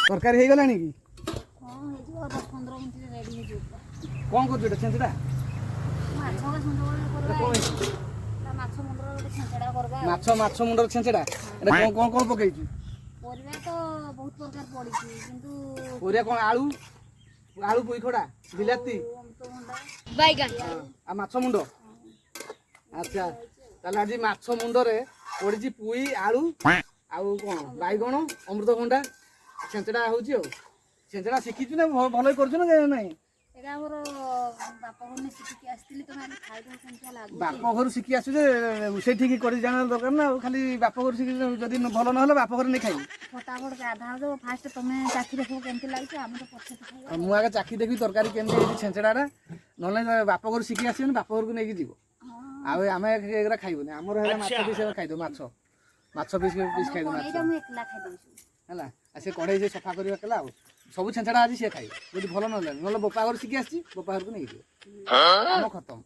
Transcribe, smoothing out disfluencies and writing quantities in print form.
ତରକାରୀ ହେଇଗଲାଣି କି? ହଁ ହେଇଯିବ 10-15 ମିନିଟ୍ ରେଡି ହେଇଯିବ। କଣ କରୁଛୁ ଏଟା ଛେଞ୍ଚଡ଼ା? ମାଛ ସନ୍ଧ୍ୟାବେଳେ ଏଟା କରିବା। କଣ ହେଇଛି? ମାଛ ମୁଣ୍ଡର ଗୋଟେ ଛେଞ୍ଚଡ଼ା କରିବା। ମାଛ ମୁଣ୍ଡର ଛେଞ୍ଚଡ଼ା। ଏଟା କଣ ପକେଇଛୁ? ପରିବା ତ ବହୁତ ପ୍ରକାର ପଡିଛି କିନ୍ତୁ ପରିବା କଣ ଆଳୁ ପୁଇଖଡ଼ା ବିଲାତି ଅମୃତଭଣ୍ଡା ବାଇଗଣ ଆଉ ମାଛ ମୁଣ୍ଡ। ଆଚ୍ଛା ତାହେଲେ ଆଜି ମାଛ ମୁଣ୍ଡରେ ପଡ଼ିଛି ପୁଇ ଆଳୁ ଆଉ କଣ ବାଇଗଣ ଅମୃତଭଣ୍ଡା ଛେଞ୍ଚଡ଼ା ହେଉଛି ଆଉ। ଛେଞ୍ଚଡ଼ା ଶିଖିଛୁ ନା ଭଲ କରୁଛୁ ନା ନାଇଁ? ଏଇଟା ଆମର ବାପ ଘରୁ ଶିଖିକି ଆସିଥିଲି ତମେ ଆମେ ଖାଇଦେବୁ କେମିତି ଲାଗୁଛି। ବାପ ଘରୁ ଶିଖି ଆସୁ ଯେ ରୋଷେଇ ଠିକ୍ କରି ଜାଣିବା ଦରକାର ନା ଆଉ। ଖାଲି ବାପ ଘରୁ ଶିଖି ଯଦି ଭଲ ନହେଲେ ବାପ ଘରେ ନେଇ ଖାଇବୁ। ଫଟାଫଟ ଗାଧା ହବ ଫାଷ୍ଟ ତମେ ଚାଖି ଦେଖିବ କେମିତି ଲାଗୁଛି ଆମେ ତ ପଛରେ ଖାଇବା। ମୁଁ ଆଗେ ଚାଖି ଦେଖିବି ତରକାରୀ କେମିତି ହେଇଛି ଛେଞ୍ଚଡ଼ାଟା। ନହେଲେ ବାପ ଘରୁ ଶିଖି ଆସିବନି ବାପ ଘରକୁ ନେଇକି ଯିବ। ଆଉ ଆମେ ଏଗୁରା ଖାଇବୁନି। ଆମର ହେଲା ମାଛ ପିସ୍ ଖାଇଦେବୁ। ମାଛ ପିସ୍ ଖାଇଦେବୁ ମାଛ ମୁଁ ଏକଲା ଖାଇଦେଉଛି ହେଲା। ଆଉ ସେ କଢ଼େଇ ସେ ସଫା କରିବା କଲା ଆଉ ସବୁ ଛେଞ୍ଚଡ଼ା ଆଜି ସିଏ ଖାଇବ। ଯଦି ଭଲ ନହେଲେ ବୋପା ଘରୁ ଶିଖି ଆସିଛି ବୋପା ଘରକୁ ନେଇକି ଯିବ। ଆମ ଖତମ।